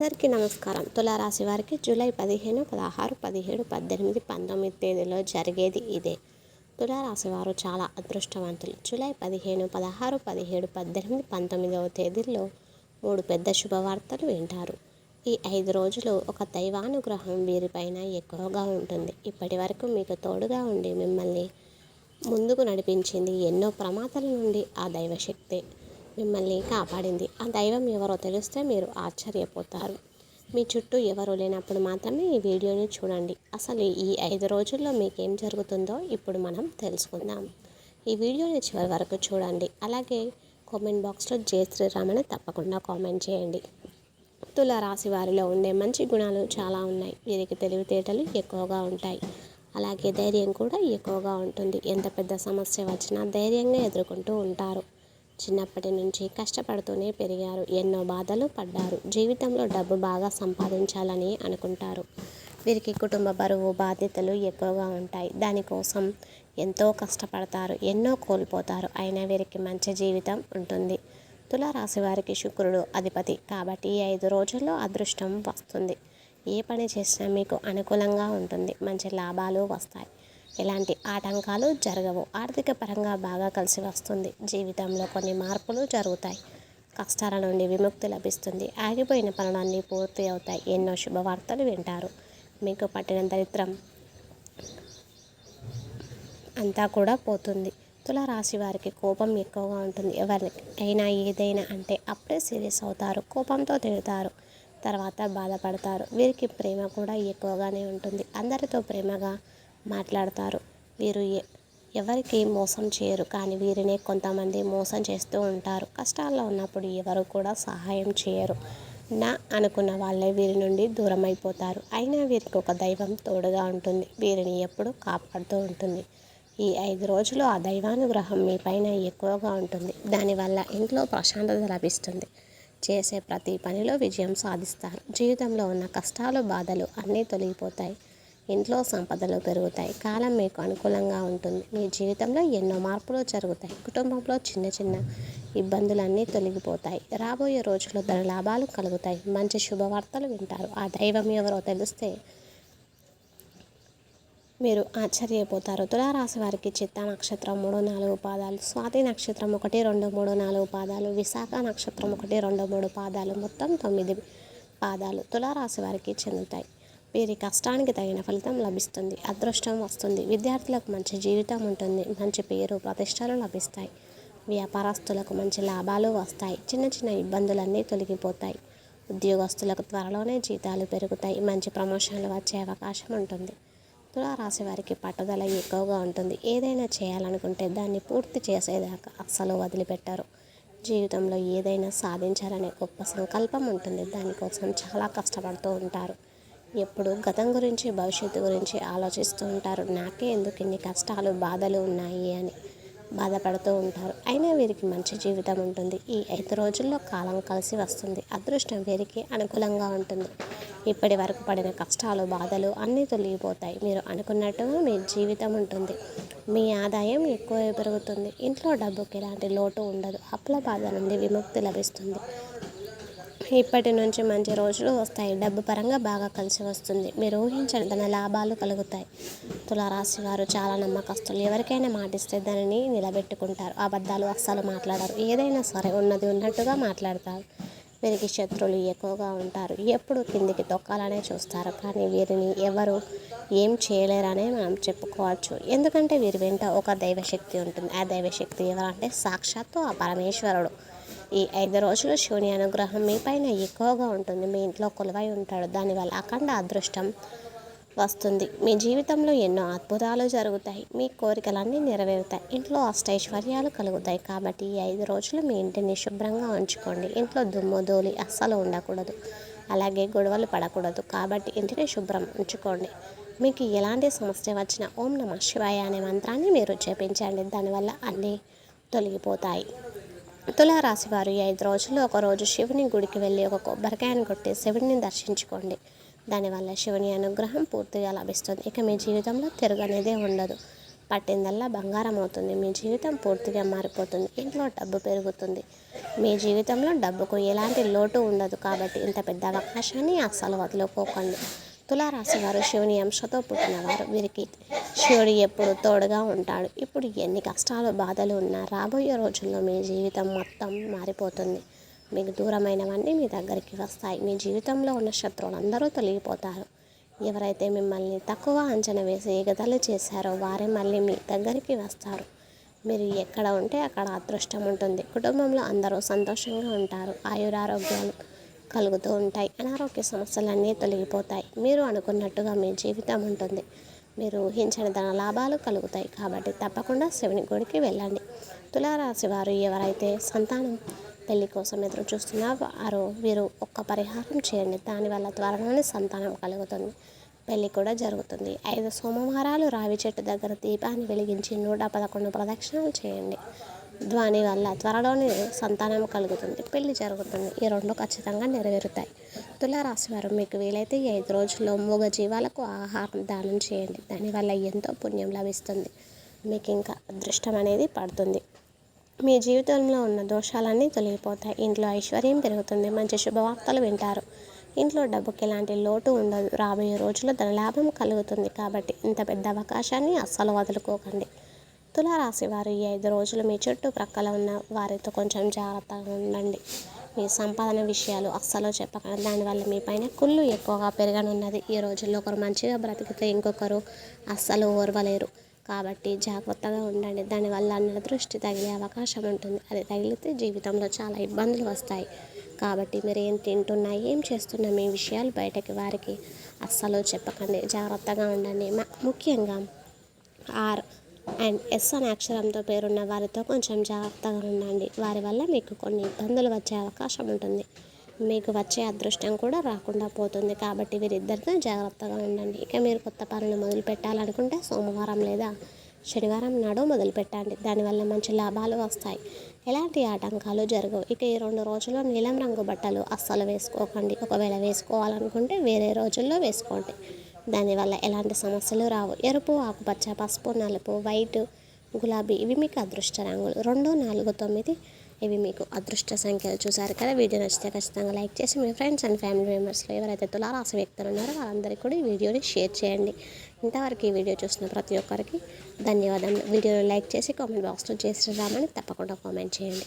అందరికీ నమస్కారం. తులారాశి వారికి జూలై 15, 16, 17, 18, 19 తేదీలో జరిగేది ఇదే. తులారాశి వారు చాలా అదృష్టవంతులు. జూలై 15, 16, 17, 18, 19వ తేదీల్లో 3 పెద్ద శుభవార్తలు వింటారు. ఈ 5 రోజులు ఒక దైవానుగ్రహం వీరిపైన ఎక్కువగా ఉంటుంది. ఇప్పటి వరకు మీకు తోడుగా ఉండి మిమ్మల్ని ముందుకు నడిపించింది. ఎన్నో ప్రమాదాల నుండి ఆ దైవశక్తే మిమ్మల్ని కాపాడింది. ఆ దైవం ఎవరో తెలిస్తే మీరు ఆశ్చర్యపోతారు. మీ చుట్టూ ఎవరు లేనప్పుడు మాత్రమే ఈ వీడియోని చూడండి. అసలు ఈ 5 రోజుల్లో మీకేం జరుగుతుందో ఇప్పుడు మనం తెలుసుకుందాం. ఈ వీడియోని చివరి వరకు చూడండి. అలాగే కామెంట్ బాక్స్లో జై శ్రీరామ్ అని తప్పకుండా కామెంట్ చేయండి. తులారాశి వారిలో ఉండే మంచి గుణాలు చాలా ఉన్నాయి. వీరికి తెలివితేటలు ఎక్కువగా ఉంటాయి. అలాగే ధైర్యం కూడా ఎక్కువగా ఉంటుంది. ఎంత పెద్ద సమస్య వచ్చినా ధైర్యంగా ఎదుర్కొంటూ ఉంటారు. చిన్నప్పటి నుంచి కష్టపడుతూనే పెరిగారు. ఎన్నో బాధలు పడ్డారు. జీవితంలో డబ్బు బాగా సంపాదించాలని అనుకుంటారు. వీరికి కుటుంబ బరువు బాధ్యతలు ఎక్కువగా ఉంటాయి. దానికోసం ఎంతో కష్టపడతారు. ఎన్నో కోల్పోతారు. అయినా వీరికి మంచి జీవితం ఉంటుంది. తులారాశి వారికి శుక్రుడు అధిపతి కాబట్టి ఈ 5 రోజుల్లో అదృష్టం వస్తుంది. ఏ పని చేసినా మీకు అనుకూలంగా ఉంటుంది. మంచి లాభాలు వస్తాయి. ఎలాంటి ఆటంకాలు జరగవు. ఆర్థిక పరంగా బాగా కలిసి వస్తుంది. జీవితంలో కొన్ని మార్పులు జరుగుతాయి. కష్టాల నుండి విముక్తి లభిస్తుంది. ఆగిపోయిన పనులన్నీ పూర్తి అవుతాయి. ఎన్నో శుభవార్తలు వింటారు. మీకు పట్టిన దరిద్రం అంతా కూడా పోతుంది. తులారాశి వారికి కోపం ఎక్కువగా ఉంటుంది. ఎవరికైనా ఏదైనా అంటే అప్పుడే సీరియస్ అవుతారు. కోపంతో తిడతారు, తర్వాత బాధపడతారు. వీరికి ప్రేమ కూడా ఎక్కువగానే ఉంటుంది. అందరితో ప్రేమగా మాట్లాడతారు. వీరు ఎవరికి మోసం చేయరు. కానీ వీరినే కొంతమంది మోసం చేస్తూ ఉంటారు. కష్టాల్లో ఉన్నప్పుడు ఎవరు కూడా సహాయం చేయరు. నా అనుకున్న వాళ్ళే వీరి నుండి దూరం అయిపోతారు. అయినా వీరికి ఒక దైవం తోడుగా ఉంటుంది. వీరిని ఎప్పుడూ కాపాడుతూ ఉంటుంది. ఈ 5 రోజులు ఆ దైవానుగ్రహం మీ పైన ఎక్కువగా ఉంటుంది. దానివల్ల ఇంట్లో ప్రశాంతత లభిస్తుంది. చేసే ప్రతి పనిలో విజయం సాధిస్తారు. జీవితంలో ఉన్న కష్టాలు బాధలు అన్నీ తొలగిపోతాయి. ఇంట్లో సంపదలు పెరుగుతాయి. కాలం మీకు అనుకూలంగా ఉంటుంది. మీ జీవితంలో ఎన్నో మార్పులు జరుగుతాయి. కుటుంబంలో చిన్న చిన్న ఇబ్బందులన్నీ తొలగిపోతాయి. రాబోయే రోజుల్లో ధన లాభాలు కలుగుతాయి. మంచి శుభవార్తలు వింటారు. ఆ దైవం ఎవరో తెలిస్తే మీరు ఆశ్చర్యపోతారు. తులారాశి వారికి చిత్తా నక్షత్రం 3, 4 పాదాలు, స్వాతి నక్షత్రం 1, 2, 3, 4 పాదాలు, విశాఖ నక్షత్రం 1, 2, 3 పాదాలు, మొత్తం 9 పాదాలు తులారాశి వారికి చెందుతాయి. వీరి కష్టానికి తగిన ఫలితం లభిస్తుంది. అదృష్టం వస్తుంది. విద్యార్థులకు మంచి జీవితం ఉంటుంది. మంచి పేరు ప్రతిష్టలు లభిస్తాయి. వ్యాపారస్తులకు మంచి లాభాలు వస్తాయి. చిన్న చిన్న ఇబ్బందులన్నీ తొలగిపోతాయి. ఉద్యోగస్తులకు త్వరలోనే జీతాలు పెరుగుతాయి. మంచి ప్రమోషన్లు వచ్చే అవకాశం ఉంటుంది. తులారాశి వారికి పట్టుదల ఎక్కువగా ఉంటుంది. ఏదైనా చేయాలనుకుంటే దాన్ని పూర్తి చేసేదాకా అస్సలు వదిలిపెట్టారు. జీవితంలో ఏదైనా సాధించాలనే గొప్ప సంకల్పం ఉంటుంది. దానికోసం చాలా కష్టపడుతూ ఉంటారు. ఎప్పుడు గతం గురించి భవిష్యత్తు గురించి ఆలోచిస్తూ ఉంటారు. నాకే ఎందుకు ఇన్ని కష్టాలు బాధలు ఉన్నాయి అని బాధపడుతూ ఉంటారు. అయినా వీరికి మంచి జీవితం ఉంటుంది. ఈ 5 రోజుల్లో కాలం కలిసి వస్తుంది. అదృష్టం వీరికి అనుకూలంగా ఉంటుంది. ఇప్పటి వరకు పడిన కష్టాలు బాధలు అన్నీ తొలగిపోతాయి. మీరు అనుకున్నట్టుగా మీ జీవితం ఉంటుంది. మీ ఆదాయం ఎక్కువ పెరుగుతుంది. ఇంట్లో డబ్బుకి ఎలాంటి లోటు ఉండదు. అప్పుల బాధ నుండి విముక్తి లభిస్తుంది. ఇప్పటి నుంచి మంచి రోజులు వస్తాయి. డబ్బు పరంగా బాగా కలిసి వస్తుంది. మీరు ఊహించని ధన లాభాలు కలుగుతాయి. తులారాశి వారు చాలా నమ్మకస్తులు. ఎవరికైనా మాటిస్తే దానిని నిలబెట్టుకుంటారు. అబద్ధాలు అస్సలు మాట్లాడరు. ఏదైనా సరే ఉన్నది ఉన్నట్టుగా మాట్లాడతారు. వీరికి శత్రువులు ఎక్కువగా ఉంటారు. ఎప్పుడు కిందికి తొక్కాలనే చూస్తారు. కానీ వీరిని ఎవరు ఏం చేయలేరనే మనం చెప్పుకోవచ్చు. ఎందుకంటే వీరి వెంట ఒక దైవశక్తి ఉంటుంది. ఆ దైవశక్తి ఎవరంటే సాక్షాత్తు ఆ పరమేశ్వరుడు. ఈ 5 రోజులు శివుని అనుగ్రహం మీ పైన ఎక్కువగా ఉంటుంది. మీ ఇంట్లో కొలువై ఉంటాడు. దానివల్ల అఖండ అదృష్టం వస్తుంది. మీ జీవితంలో ఎన్నో అద్భుతాలు జరుగుతాయి. మీ కోరికలన్నీ నెరవేరుతాయి. ఇంట్లో అష్టైశ్వర్యాలు కలుగుతాయి. కాబట్టి ఈ 5 రోజులు మీ ఇంటిని శుభ్రంగా ఉంచుకోండి. ఇంట్లో దుమ్ము ధూళి అస్సలు ఉండకూడదు. అలాగే గొడవలు పడకూడదు. కాబట్టి ఇంటిని శుభ్రం ఉంచుకోండి. మీకు ఎలాంటి సమస్య వచ్చినా ఓం నమః శివాయ అనే మంత్రాన్ని మీరు జపించండి. దానివల్ల అన్నీ తొలగిపోతాయి. తులారాశి వారు ఈ 5 రోజుల్లో ఒకరోజు శివుని గుడికి వెళ్ళి ఒక కొబ్బరికాయను కొట్టి శివుడిని దర్శించుకోండి. దానివల్ల శివుని అనుగ్రహం పూర్తిగా లభిస్తుంది. ఇక మీ జీవితంలో తిరుగనేదే ఉండదు. పట్టిందల్లా బంగారం అవుతుంది. మీ జీవితం పూర్తిగా మారిపోతుంది. ఇంట్లో డబ్బు పెరుగుతుంది. మీ జీవితంలో డబ్బుకు ఎలాంటి లోటు ఉండదు. కాబట్టి ఇంత పెద్ద అవకాశాన్ని అస్సలు వదులుకోకండి. తులారాశి వారు శివుని అంశతో పుట్టినవారు. వీరికి శివుడు ఎప్పుడు తోడుగా ఉంటాడు. ఇప్పుడు ఎన్ని కష్టాలు బాధలు ఉన్నా రాబోయే రోజుల్లో మీ జీవితం మొత్తం మారిపోతుంది. మీకు దూరమైనవన్నీ మీ దగ్గరికి వస్తాయి. మీ జీవితంలో ఉన్న శత్రువులందరూ తొలగిపోతారు. ఎవరైతే మిమ్మల్ని తక్కువ అంచనా వేసి ఎగతాళి చేశారో వారే మళ్ళీ మీ దగ్గరికి వస్తారు. మీరు ఎక్కడ ఉంటే అక్కడ అదృష్టం ఉంటుంది. కుటుంబంలో అందరూ సంతోషంగా ఉంటారు. ఆయురారోగ్యాలు కలుగుతూ ఉంటాయి. అనారోగ్య సమస్యలన్నీ తొలగిపోతాయి. మీరు అనుకున్నట్టుగా మీ జీవితం ఉంటుంది. మీరు ఊహించని ధన లాభాలు కలుగుతాయి. కాబట్టి తప్పకుండా శివుని గుడికి వెళ్ళండి. తులారాశి వారు ఎవరైతే సంతానం పెళ్లి కోసం ఎదురు చూస్తున్నారో వీరు ఒక్క పరిహారం చేయండి. దానివల్ల త్వరలోనే సంతానం కలుగుతుంది. పెళ్లి కూడా జరుగుతుంది. 5 సోమవారాలు రావి చెట్టు దగ్గర దీపాన్ని వెలిగించి 111 ప్రదక్షిణలు చేయండి. దానివల్ల త్వరలోనే సంతానం కలుగుతుంది. పెళ్లి జరుగుతుంది. ఈ 2 ఖచ్చితంగా నెరవేరుతాయి. తులారాశి వారు మీకు వీలైతే 5 రోజుల్లో మూగ జీవాలకు ఆహారం దానం చేయండి. దానివల్ల ఎంతో పుణ్యం లభిస్తుంది. మీకు ఇంకా అదృష్టం అనేది పడుతుంది. మీ జీవితంలో ఉన్న దోషాలన్నీ తొలగిపోతాయి. ఇంట్లో ఐశ్వర్యం పెరుగుతుంది. మంచి శుభవార్తలు వింటారు. ఇంట్లో డబ్బుకి ఎలాంటి లోటు ఉండదు. రాబోయే రోజుల్లో ధనలాభం కలుగుతుంది. కాబట్టి ఇంత పెద్ద అవకాశాన్ని అస్సలు వదులుకోకండి. తులారాశి వారు ఈ 5 రోజులు మీ చుట్టుప్రక్కల ఉన్న వారితో కొంచెం జాగ్రత్తగా ఉండండి. మీ సంపాదన విషయాలు అస్సలు చెప్పకండి. దానివల్ల మీ పైన కుళ్ళు ఎక్కువగా పెరగనున్నది. ఈ రోజుల్లో ఒకరు మంచిగా బ్రతికితే ఇంకొకరు అస్సలు ఓర్వలేరు. కాబట్టి జాగ్రత్తగా ఉండండి. దానివల్ల దృష్టి తగిలే అవకాశం ఉంటుంది. అది తగిలితే జీవితంలో చాలా ఇబ్బందులు వస్తాయి. కాబట్టి మీరు ఏం తింటున్నా ఏం చేస్తున్నా మీ విషయాలు బయటకి వారికి అస్సలు చెప్పకండి. జాగ్రత్తగా ఉండండి. ముఖ్యంగా ఆర్ అండ్ ఎస్ అనే అక్షరంతో పేరున్న వారితో కొంచెం జాగ్రత్తగా ఉండండి. వారి వల్ల మీకు కొన్ని ఇబ్బందులు వచ్చే అవకాశం ఉంటుంది. మీకు వచ్చే అదృష్టం కూడా రాకుండా పోతుంది. కాబట్టి వీరిద్దరితో జాగ్రత్తగా ఉండండి. ఇక మీరు కొత్త పనులు మొదలు పెట్టాలనుకుంటే సోమవారం లేదా శనివారం నాడు మొదలు పెట్టండి. దానివల్ల మంచి లాభాలు వస్తాయి. ఎలాంటి ఆటంకాలు జరగవు. ఇక ఈ 2 రోజుల్లో నీలం రంగు బట్టలు అస్సలు వేసుకోకండి. ఒకవేళ వేసుకోవాలనుకుంటే వేరే రోజుల్లో వేసుకోండి. దానివల్ల ఎలాంటి సమస్యలు రావు. ఎరుపు, ఆకుపచ్చ, పసుపు, నలుపు, వైట్, గులాబీ ఇవి మీకు అదృష్ట రంగులు. 2, 4, 9 ఇవి మీకు అదృష్ట సంఖ్యలు. చూసారు కదా. వీడియో నచ్చితే ఖచ్చితంగా లైక్ చేసి మీ ఫ్రెండ్స్ అండ్ ఫ్యామిలీ మెంబర్స్లో ఎవరైతే తులారాశి వ్యక్తులు ఉన్నారో వాళ్ళందరికీ కూడా ఈ వీడియోని షేర్ చేయండి. ఇంతవరకు ఈ వీడియో చూసిన ప్రతి ఒక్కరికి ధన్యవాదాలు. వీడియోని లైక్ చేసి కామెంట్ బాక్స్లో చేసి రామని తప్పకుండా కామెంట్ చేయండి.